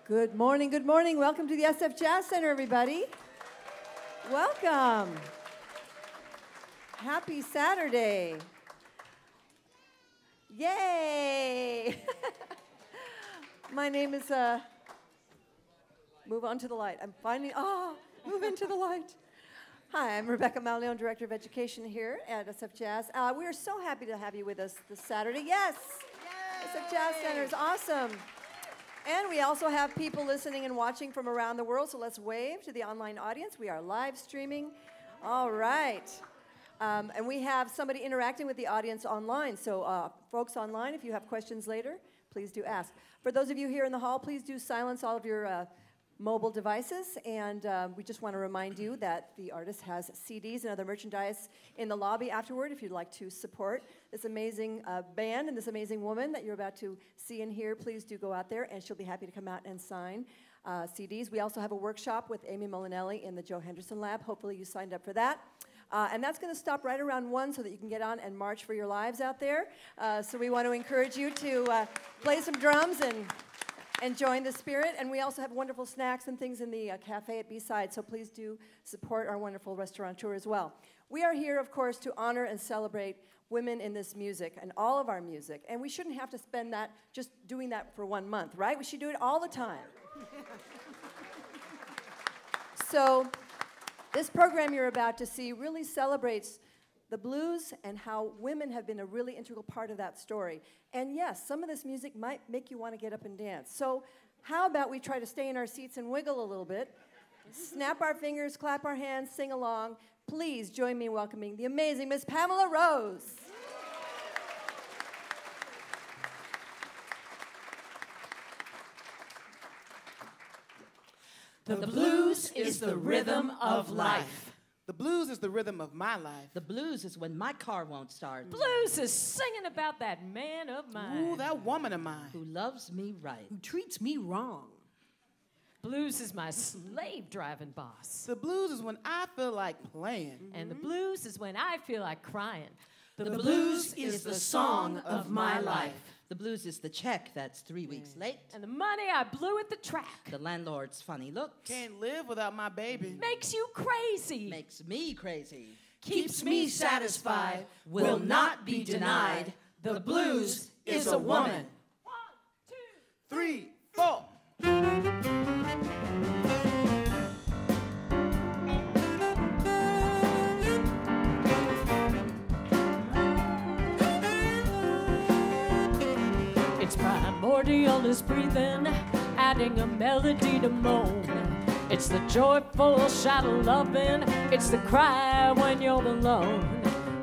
Good morning, good morning. Welcome to the SF Jazz Center, everybody. Welcome. Happy Saturday. Yay! My name is, move on to the light. I'm finding, move into the light. Hi, I'm Rebecca Malneon, Director of Education here at SF Jazz. We are so happy to have you with us this Saturday. Yes! Yay! SF Jazz Center is awesome. And we also have people listening and watching from around the world, so let's wave to the online audience. We are live streaming. All right. And we have somebody interacting with the audience online. So folks online, if you have questions later, please do ask. For those of you here in the hall, please do silence all of your mobile devices. And we just want to remind you that the artist has CDs and other merchandise in the lobby afterward if you'd like to support this amazing band and this amazing woman that you're about to see and hear. Please do go out there, and she'll be happy to come out and sign CDs. We also have a workshop with Amy Molinelli in the Joe Henderson Lab. Hopefully you signed up for that. And that's going to stop right around 1 so that you can get on and march for your lives out there. So we want to encourage you to play some drums and join the spirit. And we also have wonderful snacks and things in the cafe at B-Side, so please do support our wonderful restaurateur as well. We are here, of course, to honor and celebrate women in this music and all of our music. And we shouldn't have to spend that just doing that for 1 month, right? We should do it all the time. So this program you're about to see really celebrates the blues and how women have been a really integral part of that story. And yes, some of this music might make you want to get up and dance. So how about we try to stay in our seats and wiggle a little bit, snap our fingers, clap our hands, sing along. Please join me in welcoming the amazing Miss Pamela Rose. The blues is the rhythm of life. The blues is the rhythm of my life. The blues is when my car won't start. Blues is singing about that man of mine. Ooh, that woman of mine. Who loves me right. Who treats me wrong. Blues is my slave driving boss. The blues is when I feel like playing. And the blues is when I feel like crying. The blues is the song of my life. The blues is the check that's 3 weeks late. And the money I blew at the track. The landlord's funny looks. Can't live without my baby. Makes you crazy. Makes me crazy. Keeps me satisfied, will not be denied. The blues is a woman. 1, 2, 3, 4. It's primordial is breathing, adding a melody to moan. It's the joyful shout of loving. It's the cry when you're alone.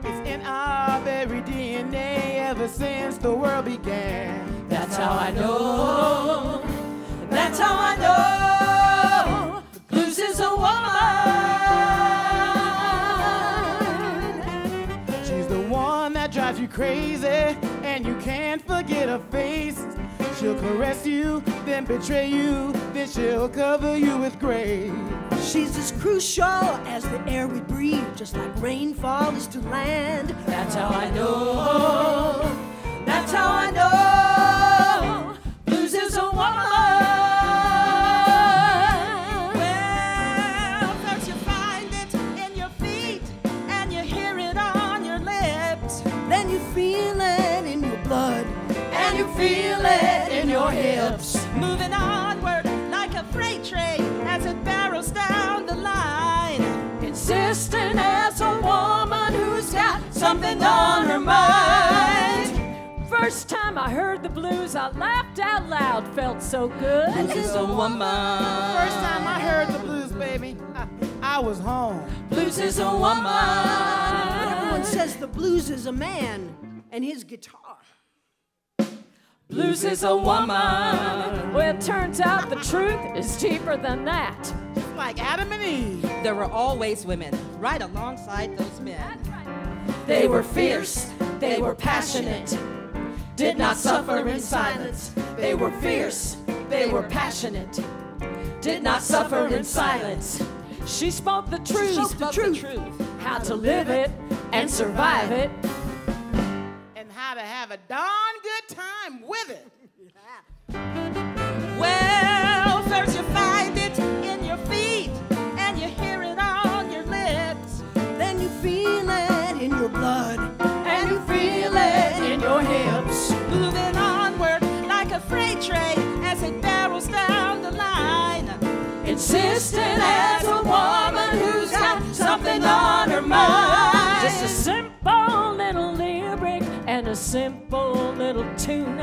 It's in our very DNA ever since the world began. That's how I know. That's how I know. Blues is a woman. She's the one that drives you crazy, and you can't forget her face. She'll caress you, then betray you, then she'll cover you with grace. She's as crucial as the air we breathe, just like rainfall is to land. That's how I know. That's how I know. Blues is a woman. Well, first you find it in your feet, and you hear it on your lips. Then you feel it in your blood, And you feel it in your hips. moving onward like a freight train as it barrels down the line. Insistent as a woman who's got something on her mind. First time I heard the blues, I laughed out loud, felt so good. Blues is a woman. First time I heard the blues, baby, I was home. Blues is a woman. Everyone says the blues is a man and his guitar. Blues is a woman. Well, it turns out the truth is deeper than that. Just like Adam and Eve. There were always women right alongside those men. They were fierce, they were passionate, did not suffer in silence. They were fierce, they were passionate, did not suffer in silence. She spoke the truth, how to live it and survive it. And how to have a darn good time with it. Well, down the line, insistent as a woman who's got something on her mind. Just a simple little lyric and a simple little tune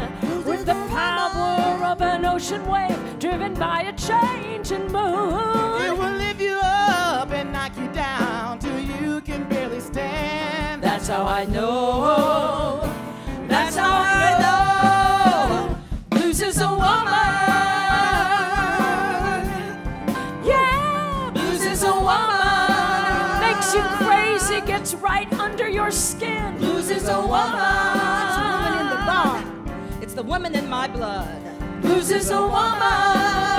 with the power of an ocean wave driven by a changing moon. It will lift you up and knock you down till you can barely stand. That's how I know. That's how I know. Blues is a woman. Yeah, Blues is a woman. makes you crazy, gets right under your skin. Blues is a woman. woman in the bar. It's the woman in my blood. Blues is a woman.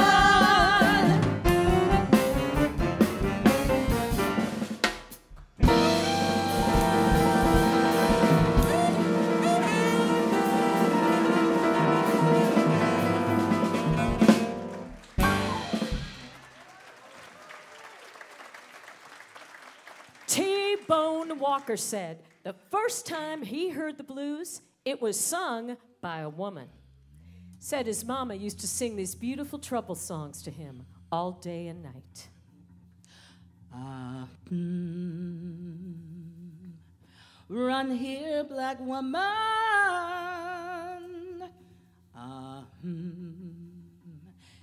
T-Bone Walker said the first time he heard the blues, it was sung by a woman. Said his mama used to sing these beautiful trouble songs to him all day and night. Run here, black woman.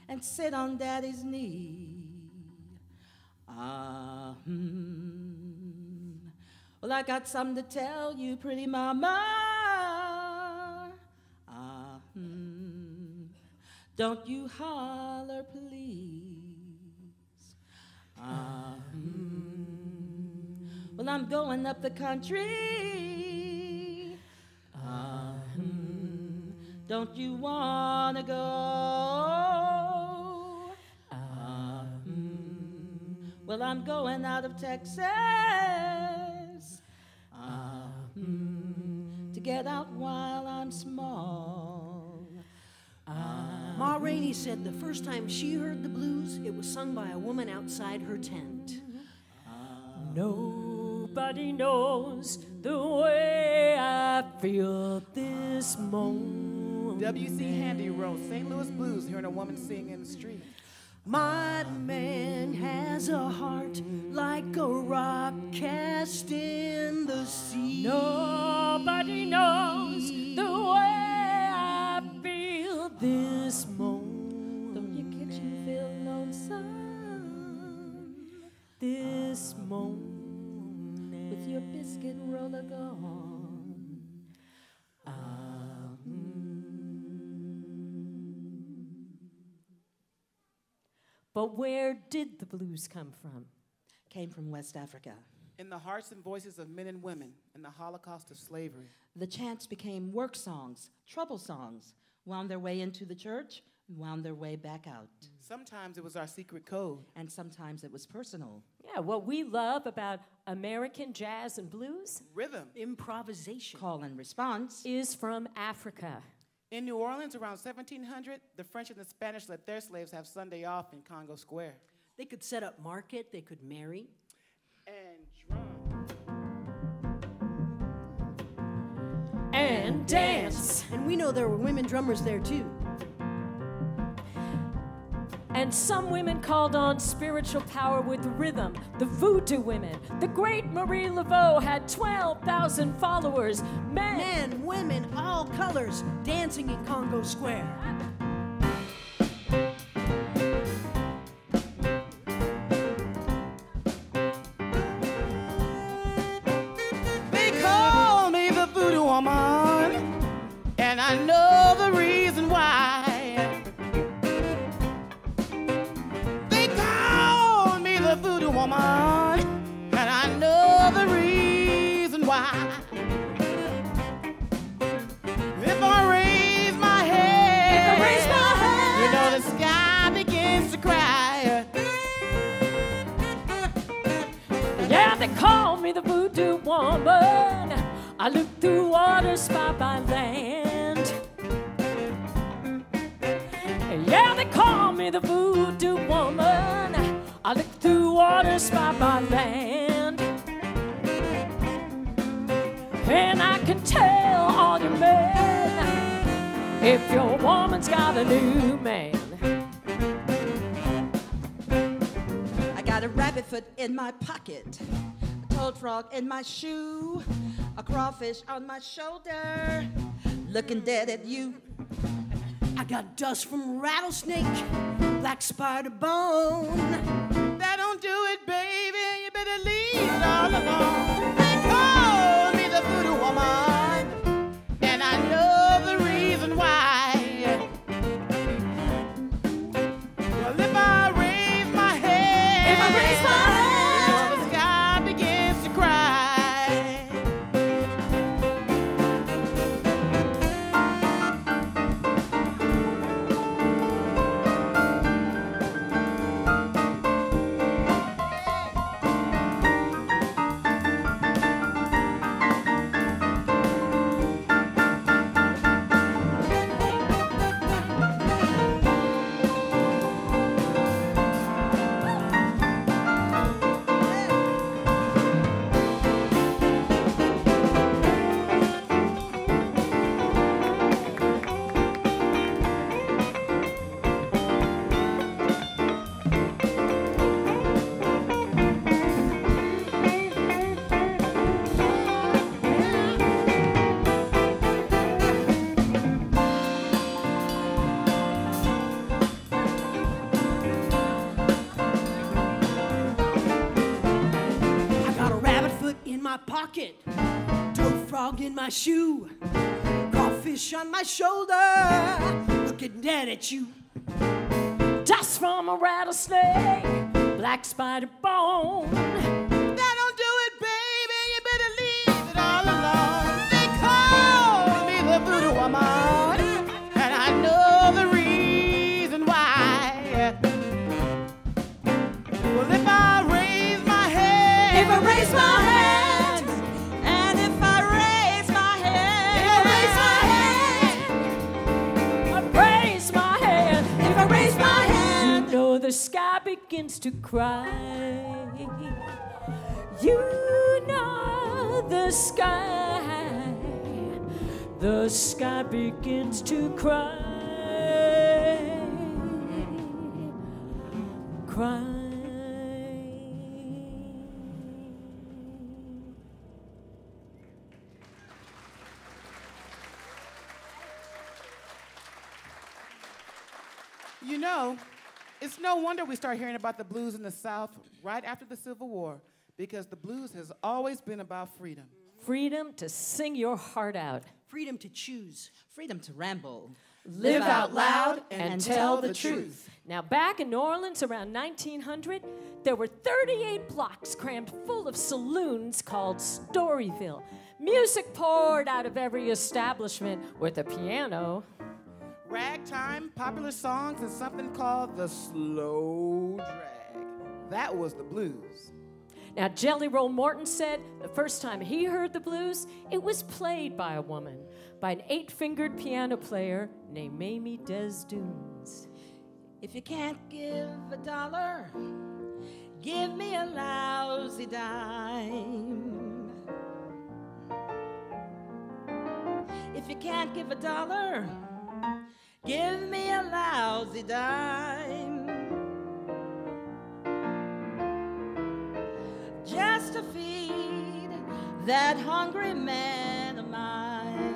And sit on daddy's knee. Well, I got something to tell you, pretty mama. Don't you holler, please. Well, I'm going up the country. Don't you wanna go? Well, I'm going out of Texas to get out while I'm small. Ma Rainey said the first time she heard the blues, it was sung by a woman outside her tent. Nobody knows the way I feel this moment. W.C. Handy wrote St. Louis Blues, hearing a woman sing in the street. My man has a heart like a rock cast in the sea. Nobody knows the way I feel this moment. Don't your kitchen feel lonesome This moment. with your biscuit roller gone? But where did the blues come from? Came from West Africa. In the hearts and voices of men and women in the Holocaust of slavery. The chants became work songs, trouble songs, wound their way into the church, wound their way back out. Sometimes it was our secret code. And sometimes it was personal. Yeah, what we love about American jazz and blues Rhythm. Improvisation. Call and response. is from Africa. In New Orleans around 1700, the French and the Spanish let their slaves have Sunday off in Congo Square. They could set up market, they could marry. And drum. And dance. And we know there were women drummers there too. And some women called on spiritual power with rhythm. The voodoo women. The great Marie Laveau had 12,000 followers. Men, women, all colors, dancing in Congo Square. They call me the voodoo woman, and I know the reason why. They call me the voodoo woman, and I know the reason why. If I raise my head, you know the sky begins to cry. Yeah, they call me the voodoo woman. I look through waters by land. Yeah, they call me the voodoo woman. I look through waters by land. And I can tell all your men if your woman's got a new man. rabbit foot in my pocket, a toad frog in my shoe, a crawfish on my shoulder, looking dead at you. I got dust from rattlesnake, black spider bone. That don't do it, baby. You better leave it all alone. They call me the voodoo woman, and I know the reason why. Well, if I raise my head, If I raise my hand, the sky begins to cry. Pocket, toad frog in my shoe, crawfish on my shoulder, looking dead at you. Dust from a rattlesnake, black spider bone. That don't do it, baby. You better leave it all alone. They call me the voodoo woman, and I know the reason why. Well, if I raise my head, if I raise my hand, the sky begins to cry. You know the sky begins to cry. Cry. You know, it's no wonder we start hearing about the blues in the South right after the Civil War, because the blues has always been about freedom. Freedom to sing your heart out. Freedom to choose. Freedom to ramble. Live out loud and tell the truth. Now, back in New Orleans around 1900, there were 38 blocks crammed full of saloons called Storyville. Music poured out of every establishment with a piano. Ragtime, popular songs, and something called the slow drag. That was the blues. Now, Jelly Roll Morton said the first time he heard the blues, it was played by a woman, by an 8-fingered piano player named Mamie Desdunes. If you can't give $1, give me a lousy dime. If you can't give $1, give me a lousy dime. Just to feed that hungry man of mine.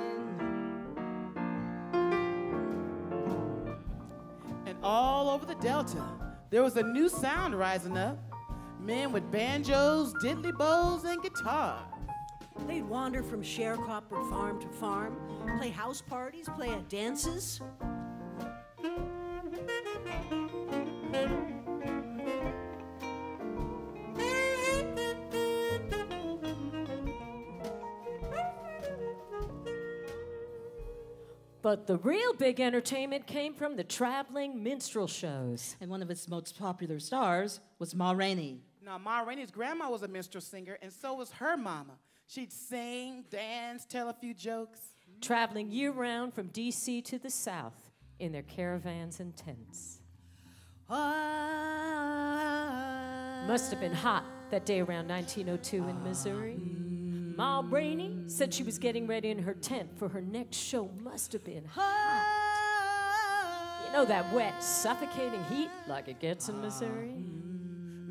And all over the Delta, there was a new sound rising up. Men with banjos, diddly bows, and guitar. They'd wander from sharecropper farm to farm, play house parties, play at dances. But the real big entertainment came from the traveling minstrel shows. And one of its most popular stars was Ma Rainey. Now, Ma Rainey's grandma was a minstrel singer, and so was her mama. She'd sing, dance, tell a few jokes. Traveling year-round from D.C. to the South in their caravans and tents. Must have been hot that day around 1902 in Missouri. Ma Rainey said she was getting ready in her tent for her next show. Must have been hot. You know that wet, suffocating heat like it gets in Missouri?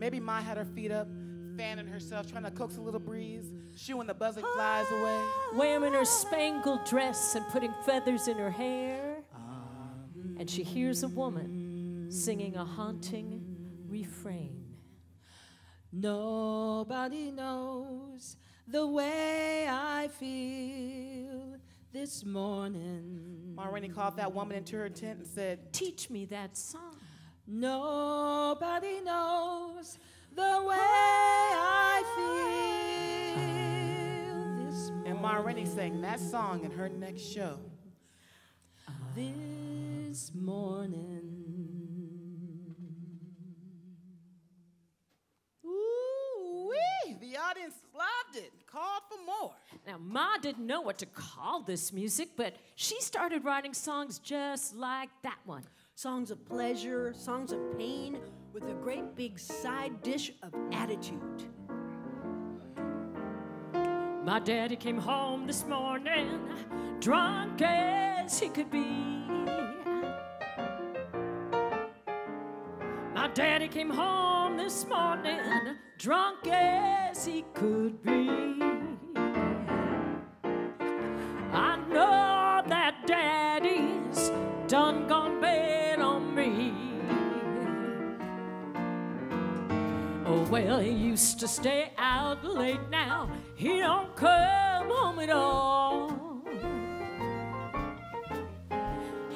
Maybe Ma had her feet up, fanning herself, trying to coax a little breeze, shooing the buzzing flies away. Wearing her spangled dress and putting feathers in her hair. And she hears a woman singing a haunting refrain. Nobody knows the way I feel this morning. Ma Rainey called that woman into her tent and said, Teach me that song. Nobody knows the way I feel this morning. and Ma Rainey sang that song in her next show. This morning. Ooh-wee! The audience loved it, called for more. Now, Ma didn't know what to call this music, but she started writing songs just like that one. Songs of pleasure, songs of pain, with a great big side dish of attitude. My daddy came home this morning, drunk as he could be. My daddy came home this morning, drunk as he could be. I know that daddy's done gone bad on me. Oh, well, he used to stay out late now. He don't come home at all.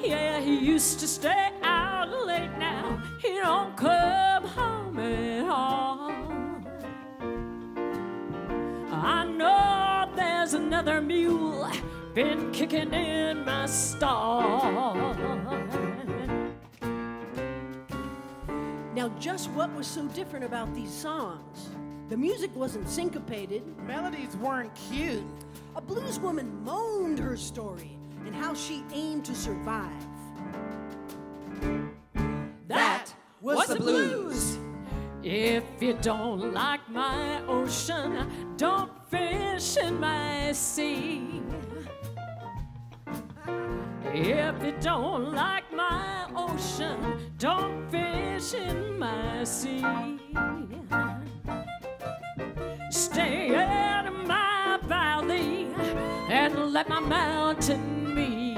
Yeah, he used to stay out late now. He don't come home at all. I know there's another mule been kicking in my stall. Now, just what was so different about these songs? The music wasn't syncopated. Melodies weren't cute. A blues woman moaned her story and how she aimed to survive. That was the blues. If you don't like my ocean, don't fish in my sea. If you don't like my ocean, don't fish in my sea. Stay out of my valley and let my mountain be.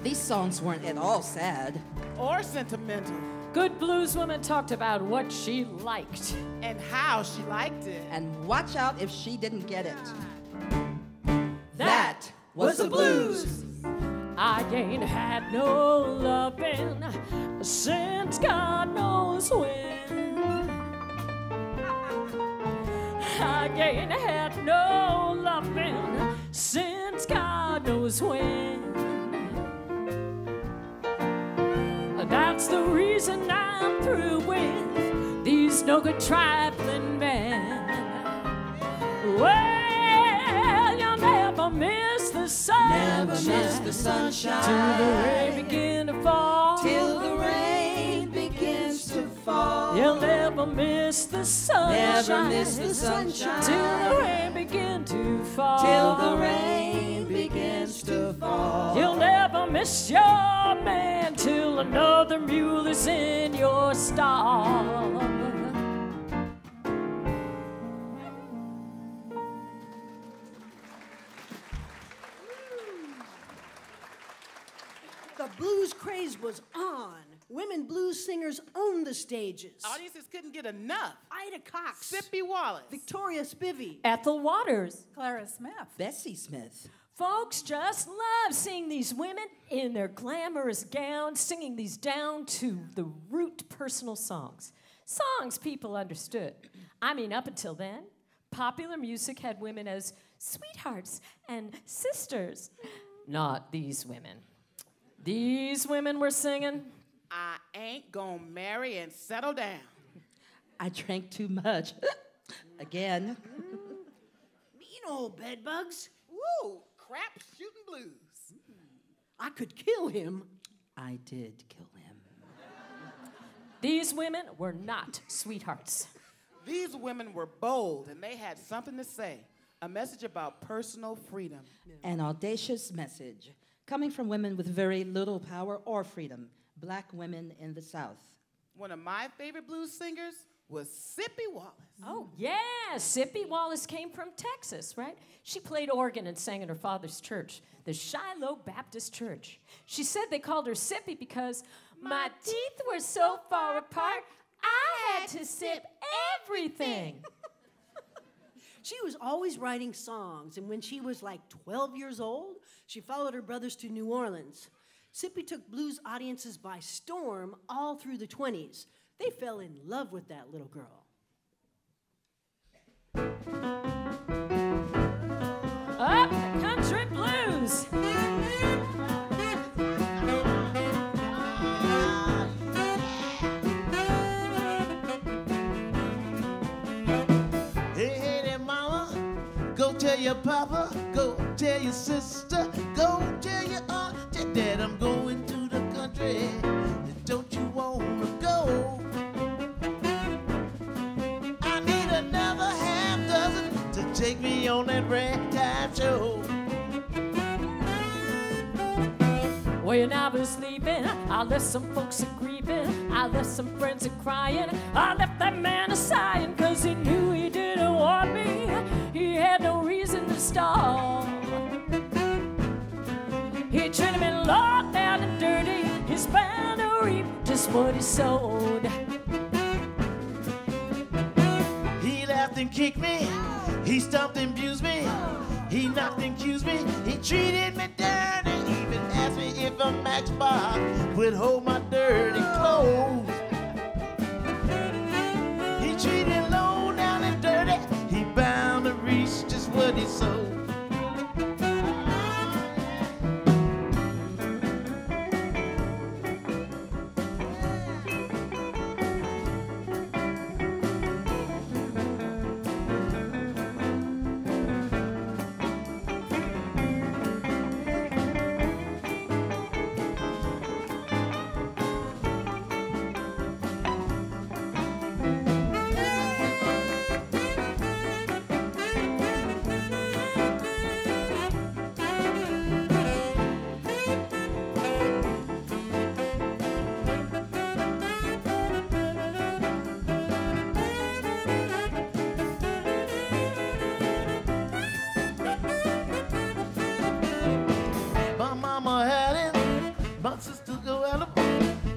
These songs weren't at all sad. Or sentimental. Good blues woman talked about what she liked. And how she liked it. And watch out if she didn't get it. That was the blues. I ain't had no loving since God knows when. I ain't had no loving since God knows when. That's the reason I'm through with these no good trifling men. Well, you'll never miss the sunshine. Never miss the sunshine. Till the rain begin to fall. Till the rain begins to fall. You'll never miss the sunshine. Never miss the sunshine. Till the rain begin to fall. Till the rain begins to fall. You'll never miss your man till another mule is in your stall. The blues craze was on. Women blues singers owned the stages. Audiences couldn't get enough. Ida Cox, Sippy Wallace. Victoria Spivey, Ethel Waters. Clara Smith. Bessie Smith. Folks just love seeing these women in their glamorous gowns singing these down to the root personal songs. Songs people understood. I mean, up until then, popular music had women as sweethearts and sisters. Not these women. These women were singing, I ain't gonna marry and settle down. I drank too much. Again. Mean old bedbugs. Woo, crap shooting blues. I could kill him. I did kill him. These women were not sweethearts. These women were bold and they had something to say. A message about personal freedom. An audacious message coming from women with very little power or freedom, black women in the South. One of my favorite blues singers was Sippy Wallace. Oh, yeah. Sippy Wallace came from Texas, right? She played organ and sang in her father's church, the Shiloh Baptist Church. She said they called her Sippy because my teeth were so far apart, I had to sip everything. She was always writing songs, and when she was like 12 years old, she followed her brothers to New Orleans. Sippy took blues audiences by storm all through the 20s. They fell in love with that little girl. Up the country blues. Hey there, mama, go tell your papa, go tell your sister, go tell your aunt that I'm going to the country. Don't you wanna go? I need another half dozen to take me on that ragtime show. When I was sleeping, I left some folks a grieving. I left some friends a crying. I left that man a sighing, cause he knew he didn't want me. He had no reason to stall. He treated me low down and dirty. He's bound to reap just what he sowed. He laughed and kicked me, he stomped and abused me, he knocked and accused me, he treated me dirty, even asked me if a matchbox would hold my dirty clothes. He treated low down and dirty, he bound to reach just what he sowed.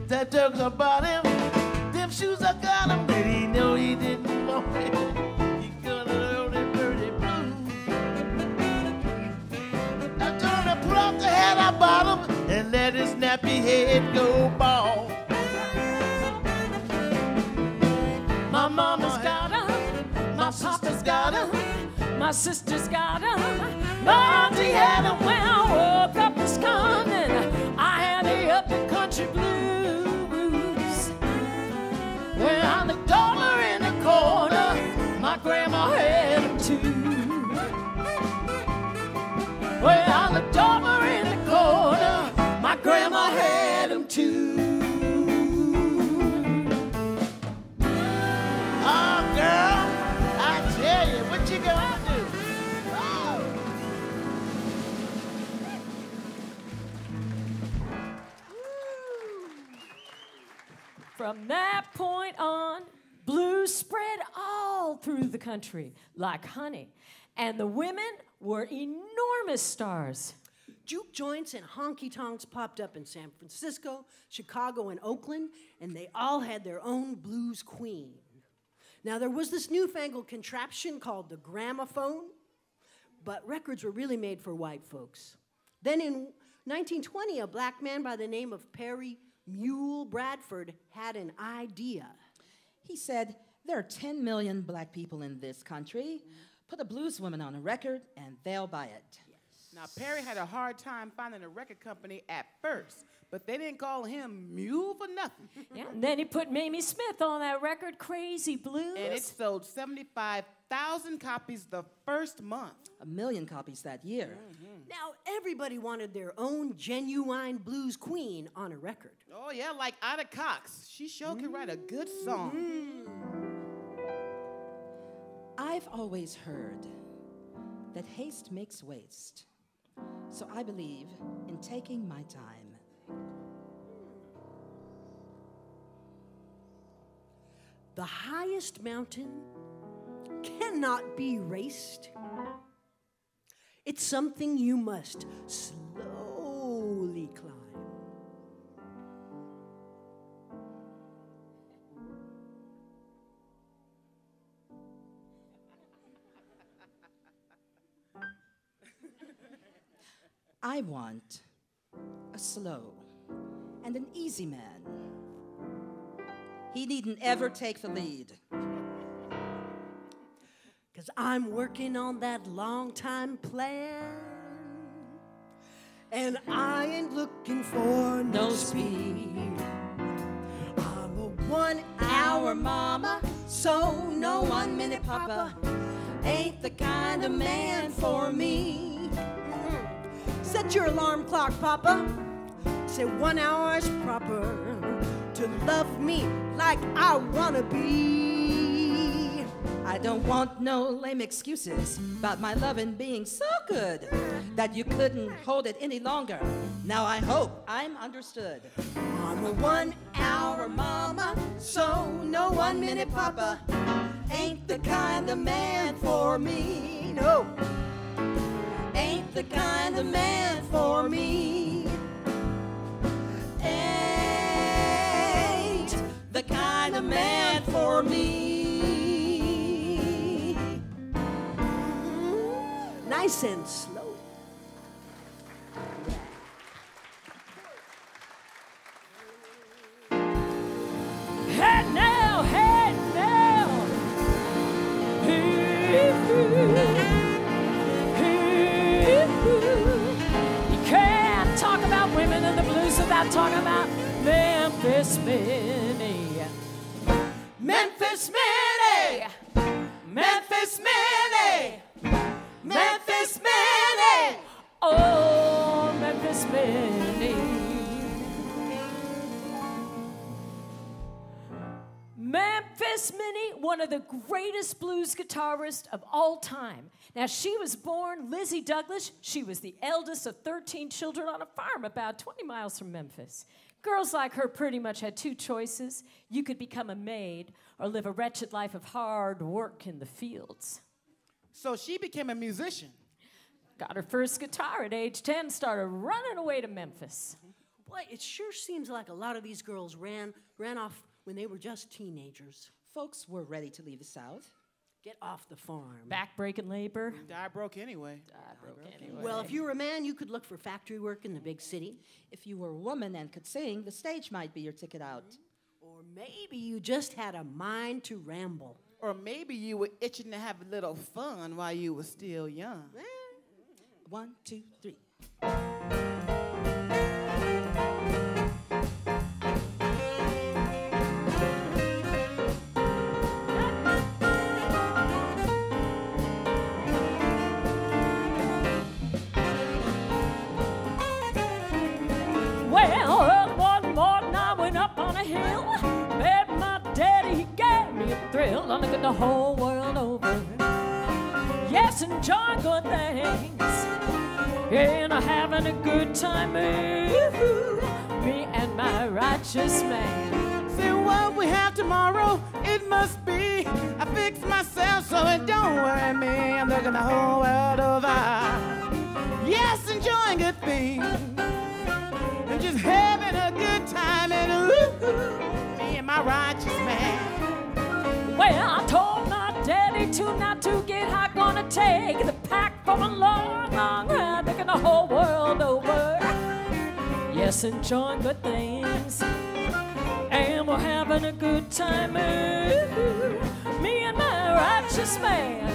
That drugs about him, them shoes I got him, did he know he didn't want me? He gonna learn them dirty blues. I told him to put off the hat I bought him and let his nappy head go bald. My mama's got him, my papa's got him, my sister's got him, my auntie had him when I woke up this morning. I had the up the country blues. When I looked over in the corner, my grandma had him too. When I looked over in the corner, my grandma had him too. Oh, girl, I tell you, what you gonna do? Oh. From that point on, blues spread all through the country like honey, and the women were enormous stars. Juke joints and honky-tonks popped up in San Francisco, Chicago, and Oakland, and they all had their own blues queen. Now, there was this newfangled contraption called the gramophone, but records were really made for white folks. Then in 1920, a black man by the name of Perry Mule Bradford had an idea. He said, there are 10 million black people in this country. Put a blues woman on a record and they'll buy it. Now, Perry had a hard time finding a record company at first, but they didn't call him Mule for nothing. Yeah, and then he put Mamie Smith on that record, Crazy Blues. And it sold 75,000 copies the first month. 1 million copies that year. Now, everybody wanted their own genuine blues queen on a record. Oh, yeah, like Ida Cox. She sure can write a good song. I've always heard that haste makes waste. So I believe in taking my time. The highest mountain cannot be raced. It's something you must slowly climb. I want a slow and an easy man. He needn't ever take the lead. 'Cause I'm working on that long-time plan. And I ain't looking for no speed. I'm a 1 hour mama, so no 1 minute papa ain't the kind of man for me. Set your alarm clock, Papa. Say 1 hour's proper to love me like I wanna be. I don't want no lame excuses about my loving being so good that you couldn't hold it any longer. Now I hope I'm understood. I'm a 1 hour mama, so no 1 minute papa ain't the kind of man for me. No, ain't the kind of man for me. Ain't the kind of man for me. Nice and slow. Head now, head now. You can't talk about women in the blues without talking about Memphis Minnie. Memphis Minnie! Memphis Minnie! Memphis Minnie! Oh, Memphis Minnie. Memphis Minnie, one of the greatest blues guitarists of all time. Now, she was born Lizzie Douglas. She was the eldest of 13 children on a farm about 20 miles from Memphis. Girls like her pretty much had two choices. You could become a maid or live a wretched life of hard work in the fields. So she became a musician. Got her first guitar at age 10, started running away to Memphis. Boy, it sure seems like a lot of these girls ran off when they were just teenagers. Folks were ready to leave the South. Get off the farm. Back-breaking labor. Die broke anyway. Well, if you were a man, you could look for factory work in the big city. If you were a woman and could sing, the stage might be your ticket out. Or maybe you just had a mind to ramble. Or maybe you were itching to have a little fun while you were still young. 1, 2, 3. Well, one morning I went up on a hill, met my daddy, he gave me a thrill. I'm looking the whole world over, yes, enjoying good things, and I'm having a good time, me and my righteous man. Say what we have tomorrow, it must be. I fix myself so it don't worry me. I'm looking the whole world over. Yes, enjoying good things. And just having a good time and me and my righteous man. Well, I told my daddy to not to get high, gonna take the pack for a long, long ride, looking the whole world over. Yes, enjoying good things, and we're having a good time, me and my righteous man.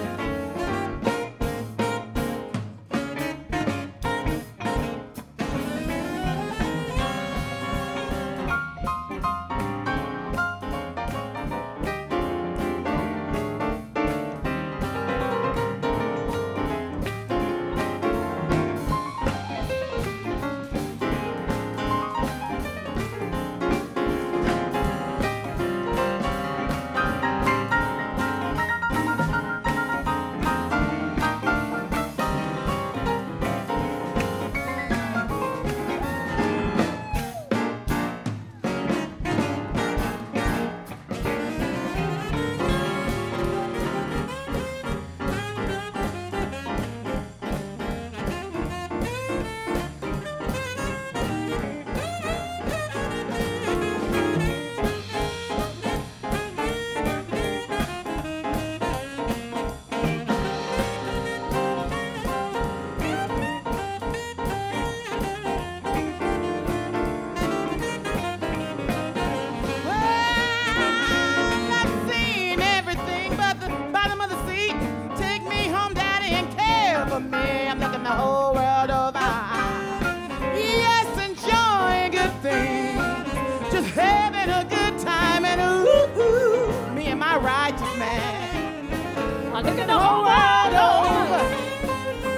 I'm looking the whole world over.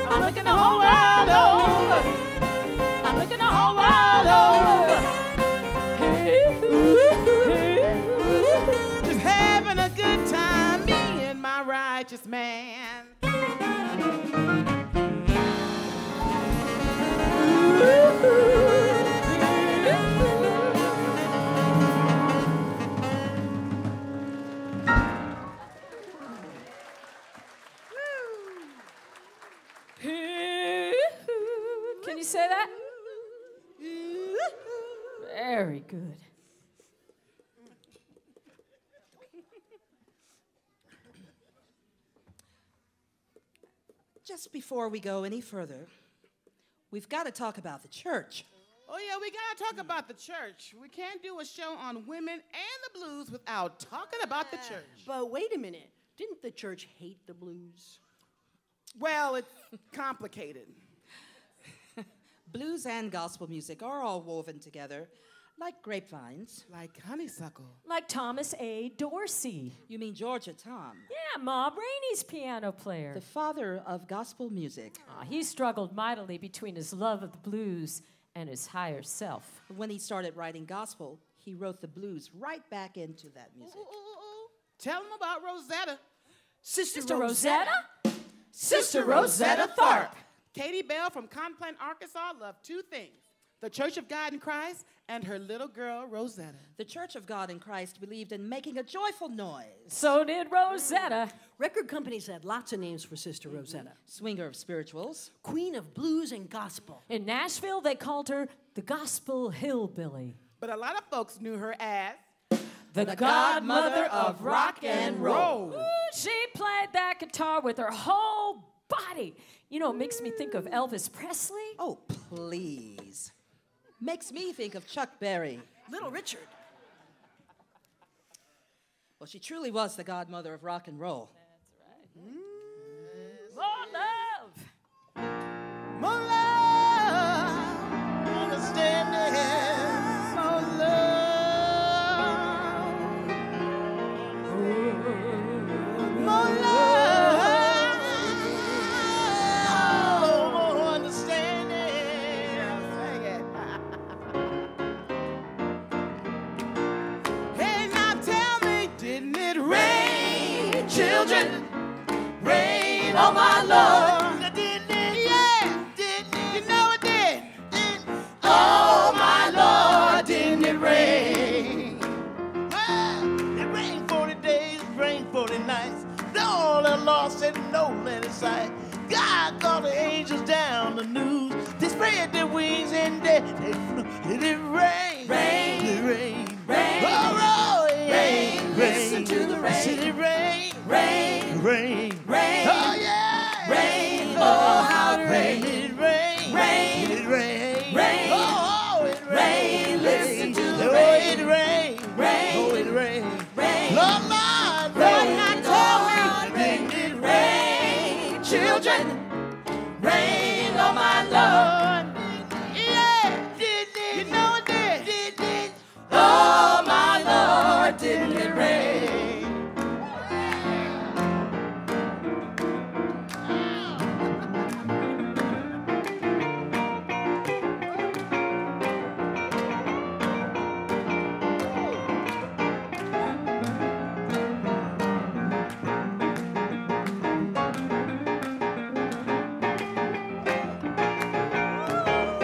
I'm looking the whole world over. I'm looking the whole world over. Just having a good time, me and my righteous man. Can you say that? Very good. Just before we go any further, we've got to talk about the church. Oh, yeah, we got to talk about the church. We can't do a show on women and the blues without talking about the church. But wait a minute. Didn't the church hate the blues? Well, it's complicated. Blues and gospel music are all woven together like grapevines. Like honeysuckle. Like Thomas A. Dorsey. You mean Georgia Tom, Yeah, Ma Rainey's piano player. the father of gospel music. He struggled mightily between his love of the blues and his higher self. When he started writing gospel, he wrote the blues right back into that music. Tell them about Rosetta. Sister Rosetta? Sister Rosetta Tharpe. Katie Bell from Compline, Arkansas loved two things: the Church of God in Christ and her little girl, Rosetta. The Church of God in Christ believed in making a joyful noise. So did Rosetta. Record companies had lots of names for Sister Rosetta. Swinger of spirituals. Queen of blues and gospel. In Nashville, they called her the Gospel Hillbilly. But a lot of folks knew her as The godmother of rock and roll. roll. Ooh, she played that guitar with her whole body. You know, it makes me think of Elvis Presley. Oh, please. Makes me think of Chuck Berry. Little Richard. Well, she truly was the godmother of rock and roll. More love. More love, understanding, more love, more love, more understanding. Sing it. Hey, now tell me, didn't it rain, children? Rain on my Lord. Didn't it? Yeah, didn't it? You know it did. Oh, my Lord, didn't it rain? Well, it rained 40 days, it rained 40 nights. All the lost and no land in sight. God called the angels down the news. They spread their wings and they flew. Did it rain? Rain. Did it rain? Rain. Oh, rain. Listen to the rain. Did it rain? Rain. Rain. Rain. Oh, yeah. Rain. Oh, how it rained. Did it rain? Rain. Did it rain? Rain. Oh, it rained. Listen to the rain. Oh, it rained. Rain. Oh, it rained. Rain. Lord, Lord, rain. Lord, tell me, did it rain? Children, rain on my Lord. Yeah, did it? You know it did. Did it? Oh, my Lord, didn't it rain?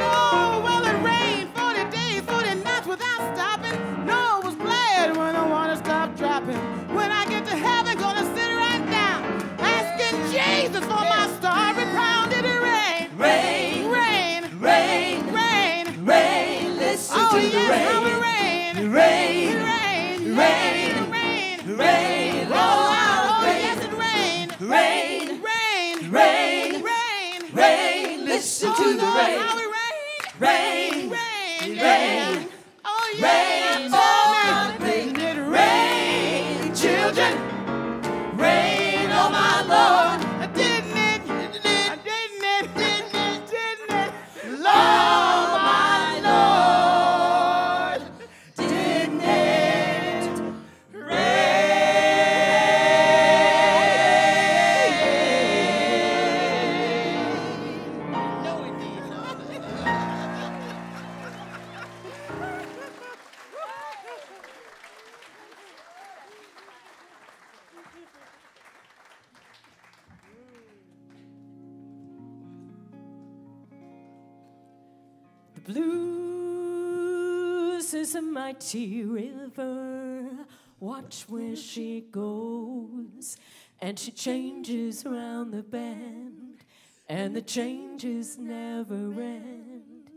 Oh, well, it rained 40 days, 40 nights without stopping. Noah was glad when the water stopped dropping. When I get to heaven, gonna sit right down, asking Jesus for my starving crown. Did it rain? Rain. Rain. Rain. Rain. Rain. Listen to the rain. How it rained. Rain. Rain. Rain. Rain. Rain. Oh, yes, it rained. Rain. Rain. Rain. Rain. Rain. Listen to the rain. How it rained. Rain. Rain. Rain. Oh, yeah. Oh, didn't it rain, children? Rain on my Lord. Didn't it? Didn't it? Didn't it? Didn't it? Didn't it? Lord, my Lord. Didn't it rain? The blues is a mighty river. Watch where she goes. And she changes round the bend. And the changes never end.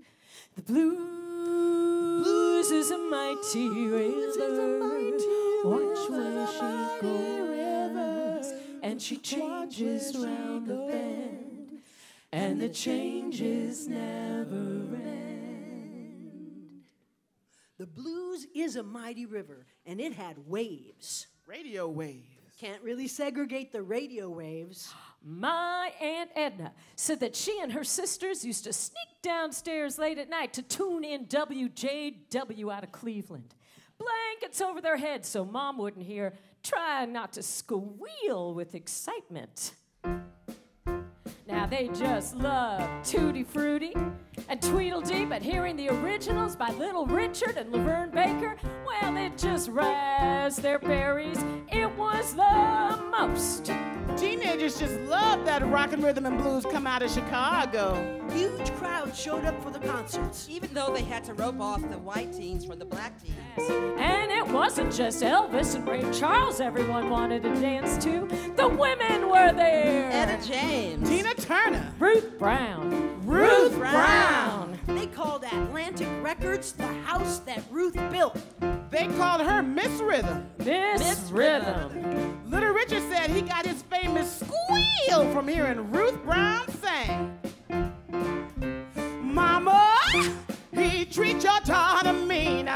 The blues is a mighty river. Watch where she goes. And she changes round the bend. And the changes never end. The blues is a mighty river, and it had waves. Radio waves. Can't really segregate the radio waves. My Aunt Edna said that she and her sisters used to sneak downstairs late at night to tune in WJW out of Cleveland. Blankets over their heads so Mom wouldn't hear, trying not to squeal with excitement. Now they just love Tutti Frutti and Tweedledee, but hearing the originals by Little Richard and Laverne Baker, well, it just razzed their berries. It was the most. Teenagers just love that rock and rhythm and blues come out of Chicago. Huge crowds showed up for the concerts. Even though they had to rope off the white teens for the black teens. And it wasn't just Elvis and Ray Charles everyone wanted to dance to. The women were there. Etta James. Tina Turner. Ruth Brown. Ruth Brown. They called Atlantic Records the house that Ruth built. They called her Miss Rhythm. Miss Rhythm. Little Richard said he got his famous squeal from hearing Ruth Brown sing. Mama, he treat your daughter mean.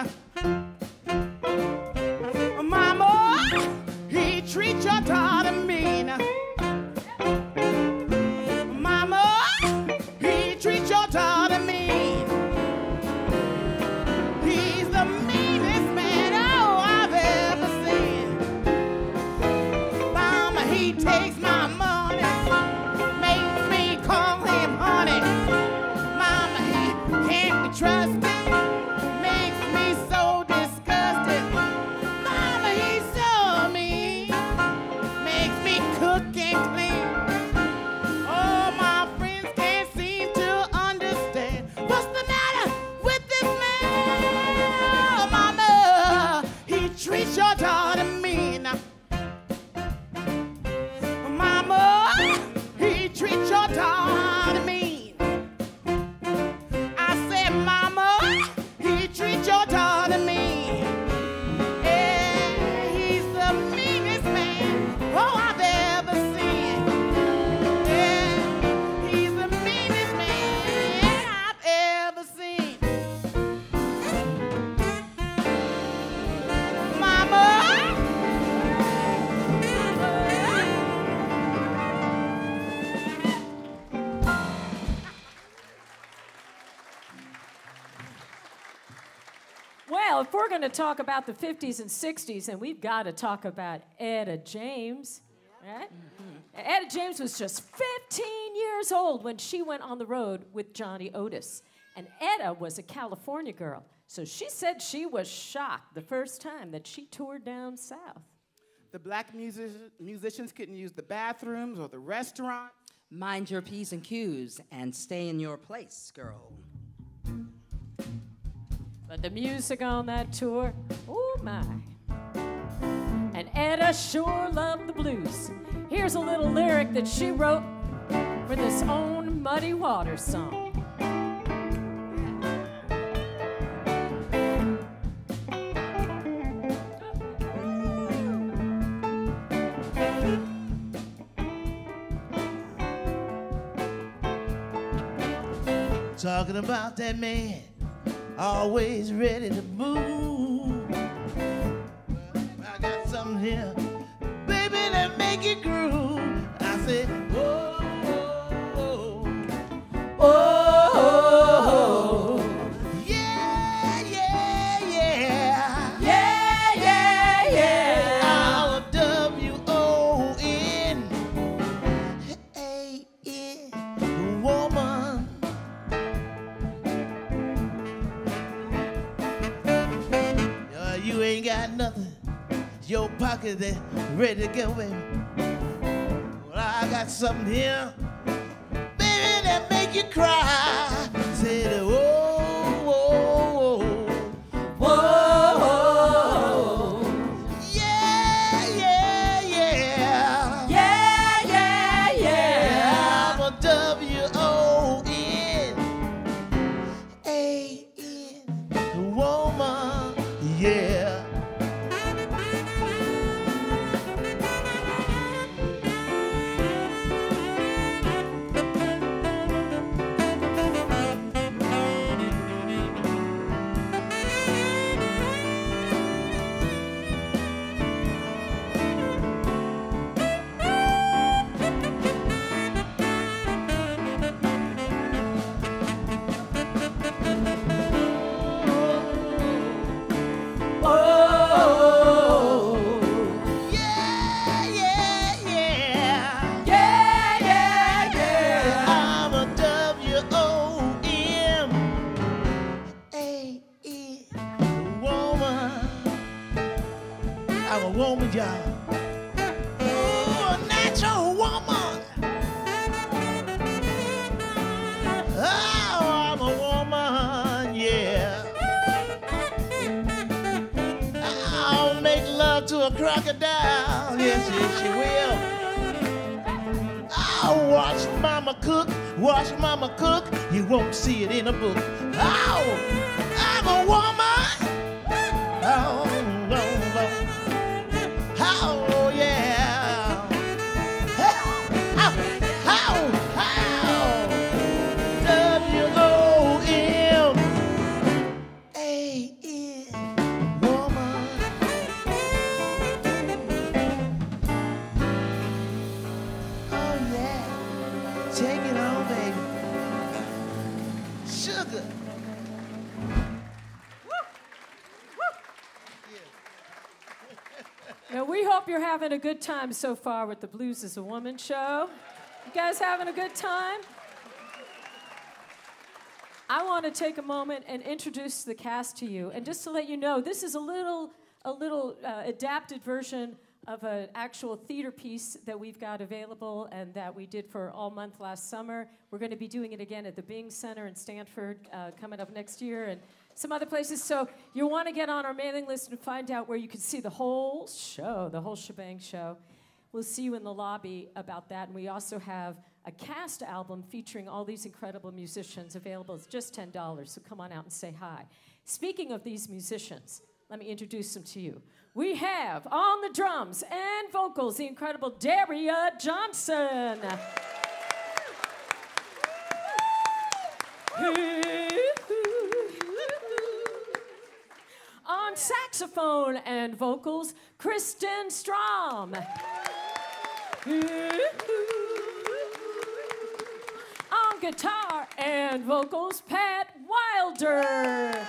Mama, he treat your daughter mean. Mama, he treat your daughter mean. He's the meanest man I've ever seen. Mama, he takes my money, makes me call him honey. Mama, he can't be trusted, makes me so disgusted. Mama, he's so mean, makes me cook and clean. Oh, my friends can't seem to understand what's the matter with this man. Oh, Mama, he treats your daughter mean. Mama, he treats your daughter mean. I said, Mama, he treats your daughter mean. Yeah, he's the meanest man, oh, I've ever seen. Yeah, he's the meanest man I've ever seen. Mama. Well, if we're going to talk about the 50s and 60s, then we've got to talk about Etta James, right? Etta James was just 15 years old when she went on the road with Johnny Otis. And Etta was a California girl, so she said she was shocked the first time that she toured down south. The black musicians couldn't use the bathrooms or the restaurant. Mind your P's and Q's and stay in your place, girl. But the music on that tour, oh my. And Etta sure loved the blues. Here's a little lyric that she wrote for this own Muddy Waters song. Talking about that man, always ready to move. I got something here, baby, that make it groove. I said, oh, oh, oh, oh, yeah, yeah, yeah, yeah, yeah, yeah. Our W-O-N-A-N, woman. You ain't got nothing, your pocket there ready to go in. Well, I got something here, baby, that make you cry. Said, oh, I'm a woman, y'all. Oh, a natural woman. Oh, I'm a woman, yeah. I'll make love to a crocodile. Yes, yes, she will. I'll watch mama cook, watch mama cook. You won't see it in a book. Oh, I'm a woman. Oh, oh, yeah. W-O-M-A-N, woman. Oh, yeah. Take it on, baby. Sugar. Now, we hope you're having a good time so far with the Blues is a Woman show. You guys having a good time? I want to take a moment and introduce the cast to you. And just to let you know, this is a little adapted version of an actual theater piece that we've got available and that we did for all month last summer. We're going to be doing it again at the Bing Center in Stanford coming up next year, and some other places. So you want to get on our mailing list and find out where you can see the whole show, the whole shebang show. We'll see you in the lobby about that. And we also have a cast album featuring all these incredible musicians available. It's just $10, so come on out and say hi. Speaking of these musicians, let me introduce them to you. We have on the drums and vocals the incredible Daria Johnson. On saxophone and vocals, Kristen Strom. On guitar and vocals, Pat Wilder.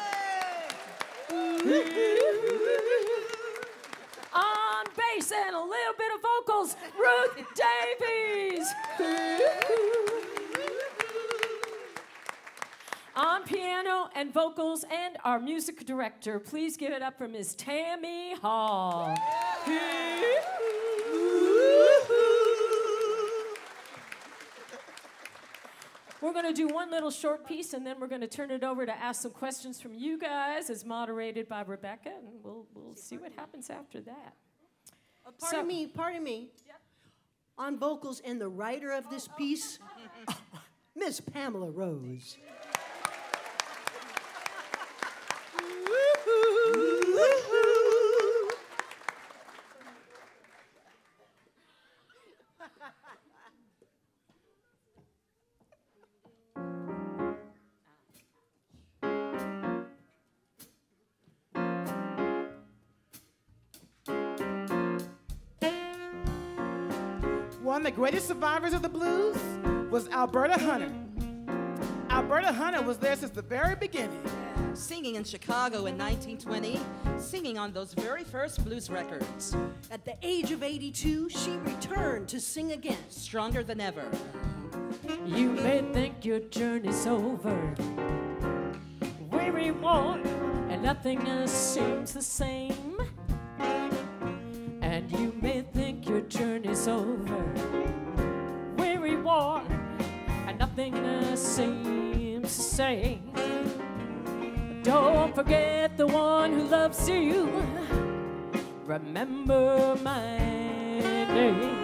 On bass and a little bit of vocals, Ruth Davies. On piano and vocals and our music director, please give it up for Ms. Tammy Hall. We're going to do one little short piece, and then we're going to turn it over to ask some questions from you guys, as moderated by Rebecca, and we'll see what happens after that. Pardon me. Yep. On vocals and the writer of this piece, Miss Pamela Rose. One of the greatest survivors of the blues was Alberta Hunter. Alberta Hunter was there since the very beginning. Singing in Chicago in 1920, singing on those very first blues records. At the age of 82, she returned to sing again. Stronger than ever. You may think your journey's over, weary, worn, and nothing else seems the same. And you may think your journey's over, weary, worn, and nothing else seems the same. Don't forget the one who loves you. Remember my name.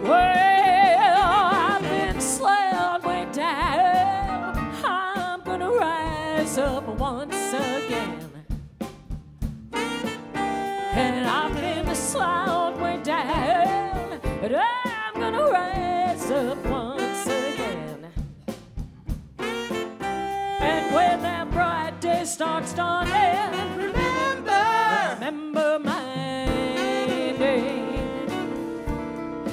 Well, I've been slammed way down. I'm gonna rise up once again. And I've been slammed way down, but I'm gonna rise up once again. And when that bright day starts dawning, remember my name.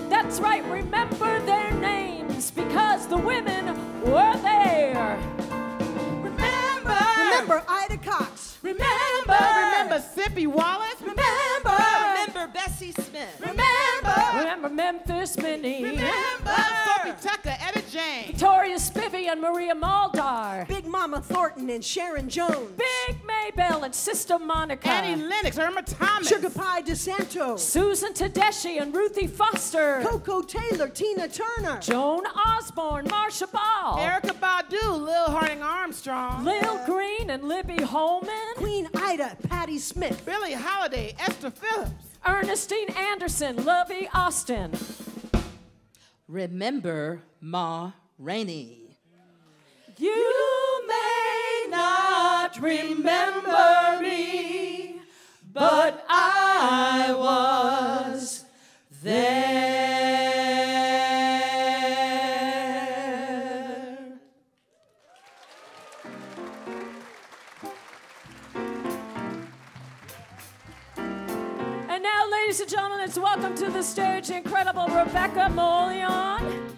That's right, remember their names, because the women were there. Remember Ida Cox. Remember Sippy Wallace. Remember Bessie Smith. Remember Memphis Minnie. Remember Sophie Tucker, Etta James. Victoria Spivey and and Maria Muldar. Big Mama Thornton and Sharon Jones. Big Maybelle and Sister Monica. Annie Lennox, Irma Thomas. Sugar Pie DeSanto. Susan Tedeschi and Ruthie Foster. Coco Taylor, Tina Turner. Joan Osborne, Marsha Ball. Erica Badu, Lil Harding Armstrong. Lil Green and Libby Holman. Queen Ida, Patti Smith. Billie Holiday, Esther Phillips. Ernestine Anderson, Lovey Austin. Remember Ma Rainey. You may not remember me, but I was there. And now, ladies and gentlemen, let's welcome to the stage the incredible Rebecca Molion,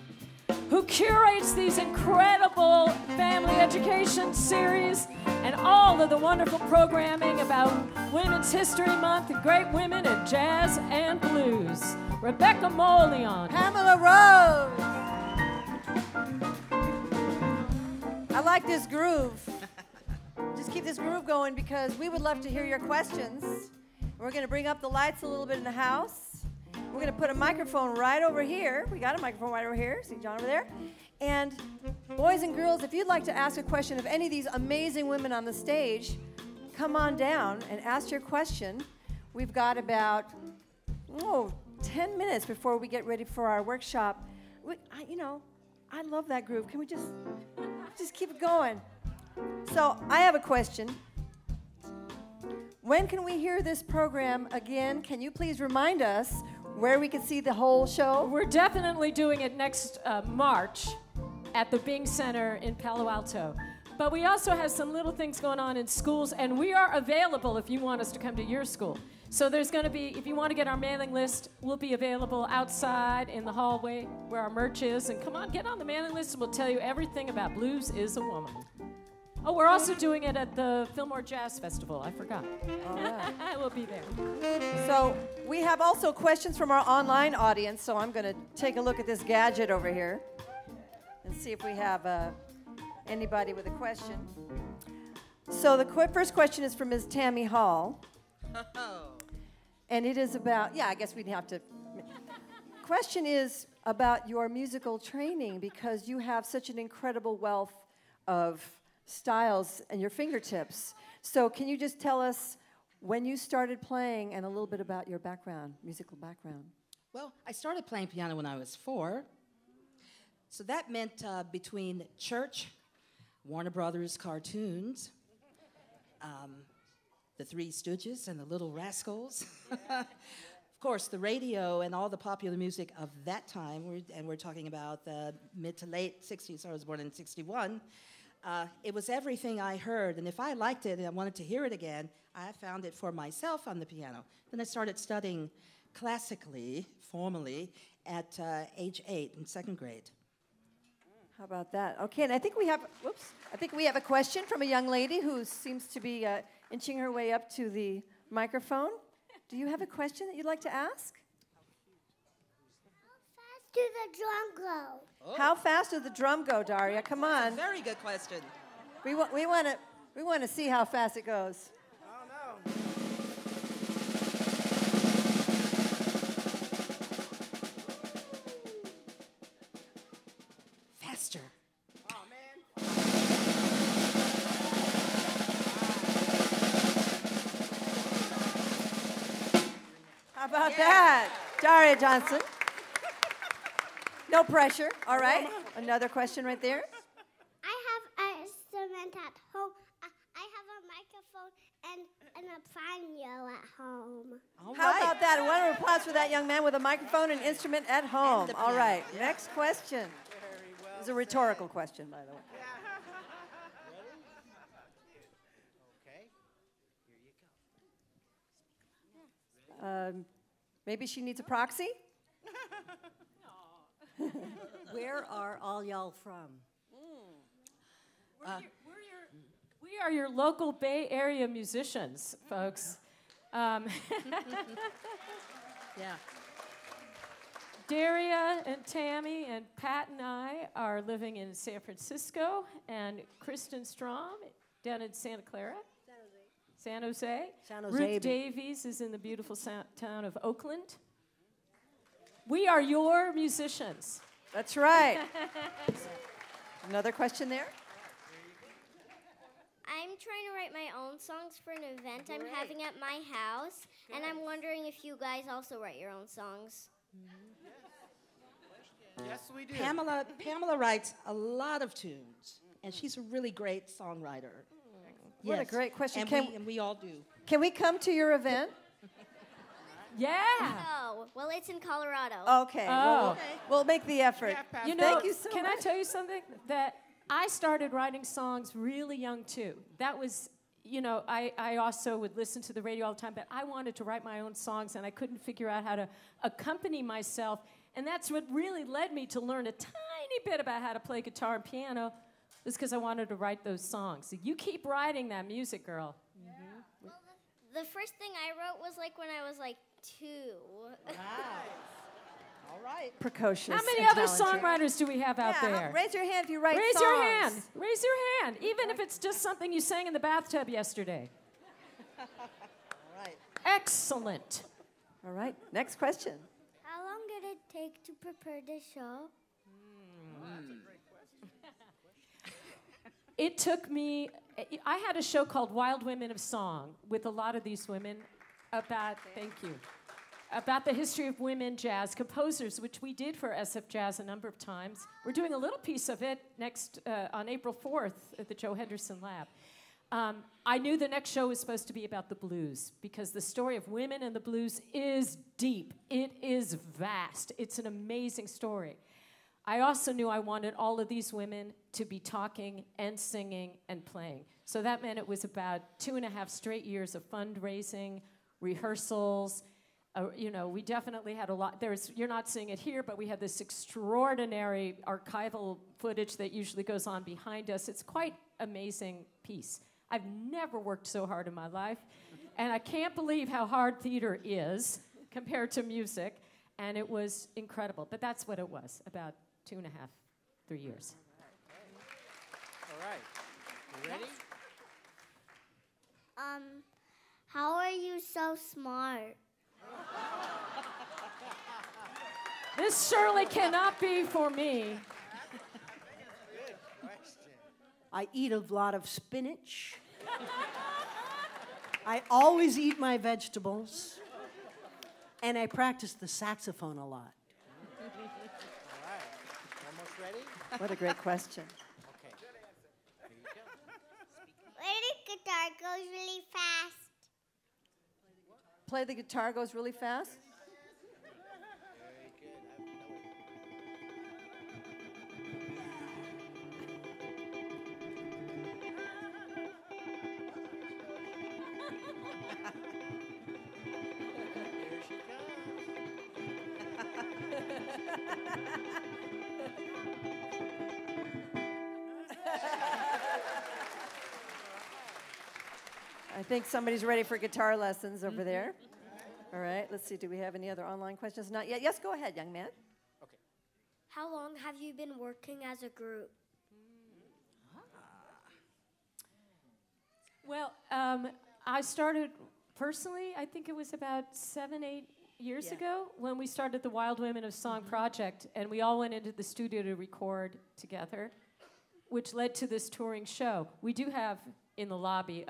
who curates these incredible family education series and all of the wonderful programming about Women's History Month and great women in jazz and blues. Rebecca Molion. Pamela Rose. I like this groove. Just keep this groove going because we would love to hear your questions. We're going to bring up the lights a little bit in the house. We're going to put a microphone right over here. We got a microphone right over here. See John over there? And boys and girls, if you'd like to ask a question of any of these amazing women on the stage, come on down and ask your question. We've got about 10 minutes before we get ready for our workshop. I love that groove. Can we just keep it going? So I have a question. When can we hear this program again? Can you please remind us where we can see the whole show? We're definitely doing it next March at the Bing Center in Palo Alto. But we also have some little things going on in schools, and we are available if you want us to come to your school. So there's going to be, if you want to get our mailing list, we'll be available outside in the hallway where our merch is. And come on, get on the mailing list, and we'll tell you everything about Blues is a Woman. Oh, we're also doing it at the Fillmore Jazz Festival. I forgot. All right. We'll be there. So we have also questions from our online audience, so I'm going to take a look at this gadget over here and see if we have anybody with a question. So the first question is from Ms. Tammy Hall. And it is about, I guess we'd have to. Question is about your musical training because you have such an incredible wealth of styles at your fingertips. So can you just tell us when you started playing and a little bit about your background, musical background? Well, I started playing piano when I was 4. So that meant between church, Warner Brothers cartoons, the Three Stooges and the Little Rascals. Of course, the radio and all the popular music of that time, and we're talking about the mid to late 60s. I was born in 61. It was everything I heard, and if I liked it and I wanted to hear it again, I found it for myself on the piano. Then I started studying classically, formally, at age 8 in 2nd grade. How about that? Okay, and I think we have a question from a young lady who seems to be inching her way up to the microphone. Do you have a question that you'd like to ask? Do the drum go? Oh. How fast does the drum go, Daria? Come on. Very good question. We want to see how fast it goes. Oh, no. Faster. Oh, man. How about that? Daria Johnson. No pressure. All right. Another question right there. I have an instrument at home. I have a microphone and a piano at home. How about that? A round of applause for that young man with a microphone and instrument at home. the All piano, right. yeah. Next question. It's a rhetorical question, by the way. Maybe she needs a proxy? Where are all y'all from? We are your local Bay Area musicians, folks. Yeah. Daria and Tammy and Pat and I are living in San Francisco, and Kristen Strom down in Santa Clara. San Jose. San Jose. Ruth Davies is in the beautiful town of Oakland. We are your musicians. That's right. Another question there? I'm trying to write my own songs for an event I'm having at my house, and I'm wondering if you guys also write your own songs. Yes, we do. Pamela writes a lot of tunes, and she's a really great songwriter. What a great question. And we all do. Can we come to your event? Yeah. Oh, well, it's in Colorado. Okay. Oh. We'll make the effort. You know, Thank you so can much. I tell you something? That I started writing songs really young, too. That was, you know, I also would listen to the radio all the time, but I wanted to write my own songs, and I couldn't figure out how to accompany myself. And that's what really led me to learn a tiny bit about how to play guitar and piano, was because I wanted to write those songs. So you keep writing that music, girl. Well, the first thing I wrote was like when I was like 2. All right. Precocious. How many and other talented. songwriters do we have out there? Raise your hand if you write Raise songs. your hand. Raise your hand. Even if it's just something you sang in the bathtub yesterday. All right. Excellent. All right. Next question. How long did it take to prepare the show? It took me, I had a show called Wild Women of Song with a lot of these women about, thank you, about the history of women jazz composers, which we did for SF Jazz a number of times. We're doing a little piece of it next, on April 4th at the Joe Henderson Lab. I knew the next show was supposed to be about the blues because the story of women and the blues is deep. It is vast. It's an amazing story. I also knew I wanted all of these women to be talking and singing and playing. So that meant it was about 2.5 straight years of fundraising, rehearsals. You know, we definitely had a lot. You're not seeing it here, but we had this extraordinary archival footage that usually goes on behind us. It's quite amazing piece. I've never worked so hard in my life, and I can't believe how hard theater is compared to music, and it was incredible. But that's what it was, about 2.5, 3 years. All right. You ready? How are you so smart? This surely cannot be for me. Good question. I eat a lot of spinach. I always eat my vegetables. And I practice the saxophone a lot. All right. Almost ready? What a great question. Okay. Here you go. Where the guitar goes really fast. Play the guitar goes really fast. Very good. Here she I think somebody's ready for guitar lessons over there. All right, let's see. Do we have any other online questions? Not yet. Yes, go ahead, young man. Okay. How long have you been working as a group? Well, I started personally, I think it was about 7, 8 years ago when we started the Wild Women of Song project, and we all went into the studio to record together, which led to this touring show. We do have in the lobby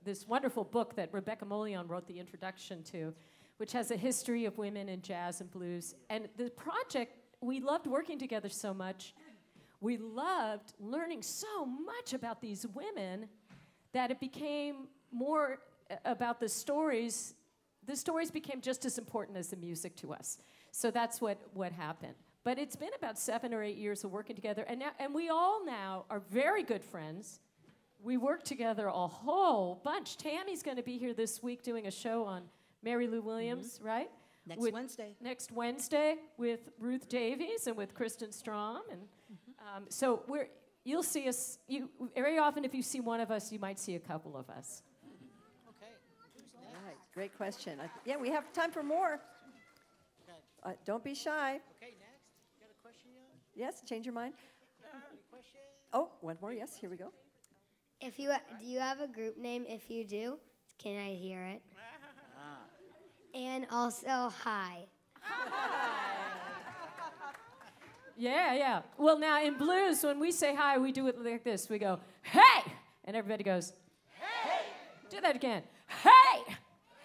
this wonderful book that Rebecca Molion wrote the introduction to, which has a history of women in jazz and blues. And the project, we loved working together so much. We loved learning so much about these women that it became more about the stories. The stories became just as important as the music to us. So that's what happened. But it's been about 7 or 8 years of working together, and we all now are very good friends. We work together a whole bunch. Tammy's going to be here this week doing a show on Mary Lou Williams, right? Next Wednesday. Next Wednesday with Ruth Davies and with Kristen Strom, and so you'll see us. Very often, if you see one of us, you might see a couple of us. Okay. All right, great question. Yeah, we have time for more. Don't be shy. Okay, next. You got a question, y'all? Yes, change your mind. Any question? Oh, one more. Yes, here we go. If you do you have a group name? If you do, can I hear it? And also hi. Yeah, yeah. Well, now in blues, when we say hi, we do it like this. We go, hey! And everybody goes, hey! Do that again. Hey!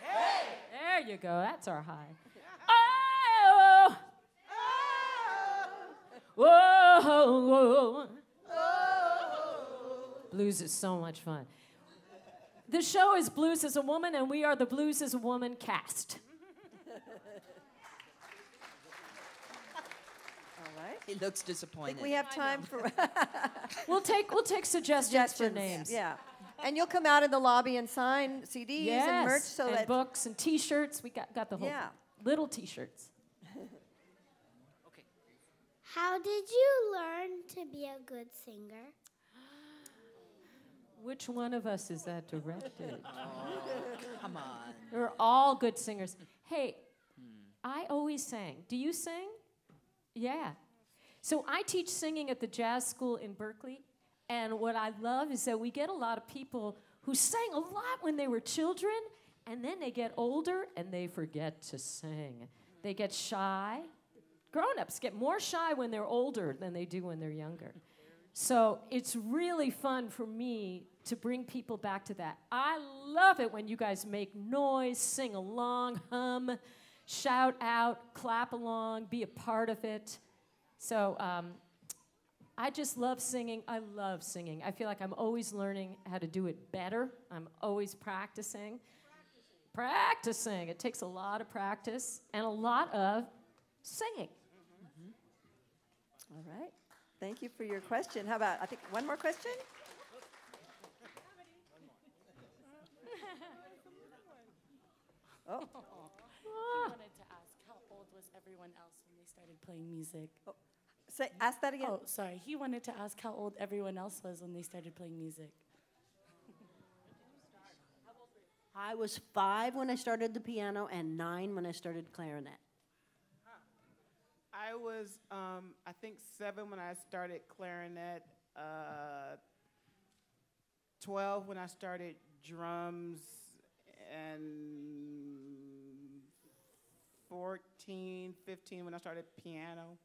Hey! There you go. That's our hi. Oh! Whoa! Blues is so much fun. The show is Blues as a Woman, and we are the Blues as a Woman cast. All right. He looks I disappointed. think we have time for We'll take suggestions for names. Yeah. And you'll come out in the lobby and sign CDs and merch so and that books and T-shirts. We got the whole little T-shirts. Okay. How did you learn to be a good singer? Which one of us is that directed? Come on. We're all good singers. Hey, I always sang. Do you sing? Yeah. So I teach singing at the jazz school in Berkeley, and what I love is that we get a lot of people who sang a lot when they were children, and then they get older and they forget to sing. They get shy. Grown-ups get more shy when they're older than they do when they're younger. So it's really fun for me to bring people back to that. I love it when you guys make noise, sing along, hum, shout out, clap along, be a part of it. So I just love singing. I love singing. I feel like I'm always learning how to do it better. I'm always practicing. Practicing. It takes a lot of practice and a lot of singing. All right. Thank you for your question. How about, I think, one more question? Oh. He wanted to ask, how old was everyone else when they started playing music? Ask that again. Oh, sorry. He wanted to ask how old everyone else was when they started playing music. I was 5 when I started the piano and 9 when I started clarinet. I was, I think 7 when I started clarinet, 12 when I started drums, and 14, 15 when I started piano.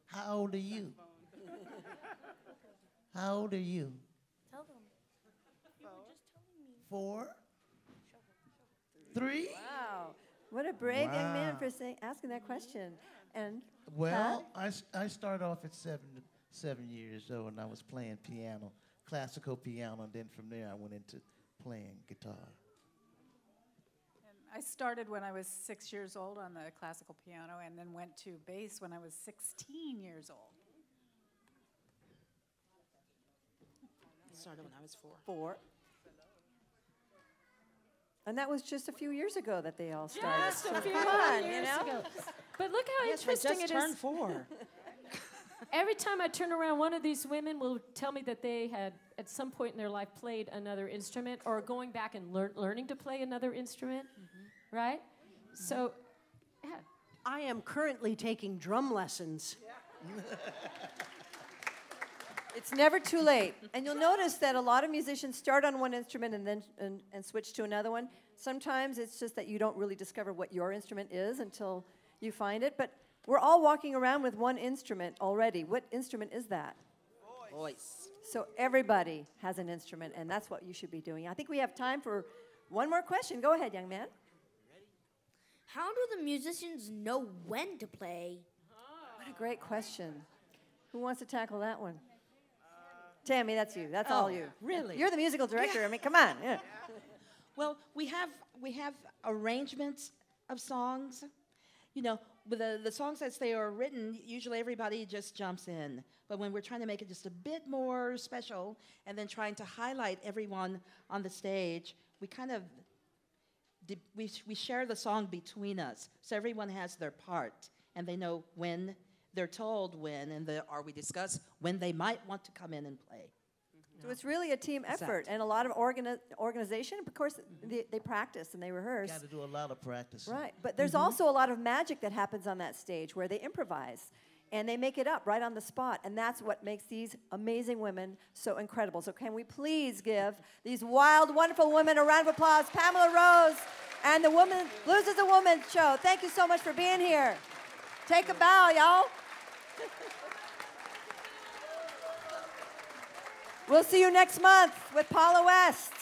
How old are you? How old are you? Tell them. You were just telling me. 4? 3? Wow. What a brave young man for asking that question. And Well, I started off at 7 years old, and I was playing piano, classical piano, and then from there I went into playing guitar. And I started when I was 6 years old on the classical piano, and then went to bass when I was 16 years old. Started when I was 4. 4. And that was just a few years ago that they all started. Just a few Come on, years you know? ago. But look how Yes, I interesting just it turned is. 4. Every time I turn around, one of these women will tell me that they had, at some point in their life, played another instrument or going back and learning to play another instrument, right? So, yeah. I am currently taking drum lessons. It's never too late. And you'll notice that a lot of musicians start on one instrument and then and switch to another one. Sometimes it's just that you don't really discover what your instrument is until you find it. But we're all walking around with one instrument already. What instrument is that? Voice. So everybody has an instrument, and that's what you should be doing. I think we have time for one more question. Go ahead, young man. How do the musicians know when to play? What a great question. Who wants to tackle that one? Tammy, that's you. That's all you. Really? You're the musical director. I mean, come on. Yeah. Well, we have arrangements of songs. You know, with the songs as they are written, usually everybody just jumps in. But when we're trying to make it just a bit more special and then trying to highlight everyone on the stage, we kind of we share the song between us. So everyone has their part, and they know when they're told when, or we discuss when they might want to come in and play. So it's really a team effort and a lot of organization. Of course, they practice and they rehearse. Got to do a lot of practice. Right, but there's also a lot of magic that happens on that stage where they improvise and they make it up right on the spot, and that's what makes these amazing women so incredible. So can we please give these wild, wonderful women a round of applause, Pamela Rose and the Woman Blues is a Woman show. Thank you so much for being here. Take a bow, y'all. We'll see you next month with Paula West.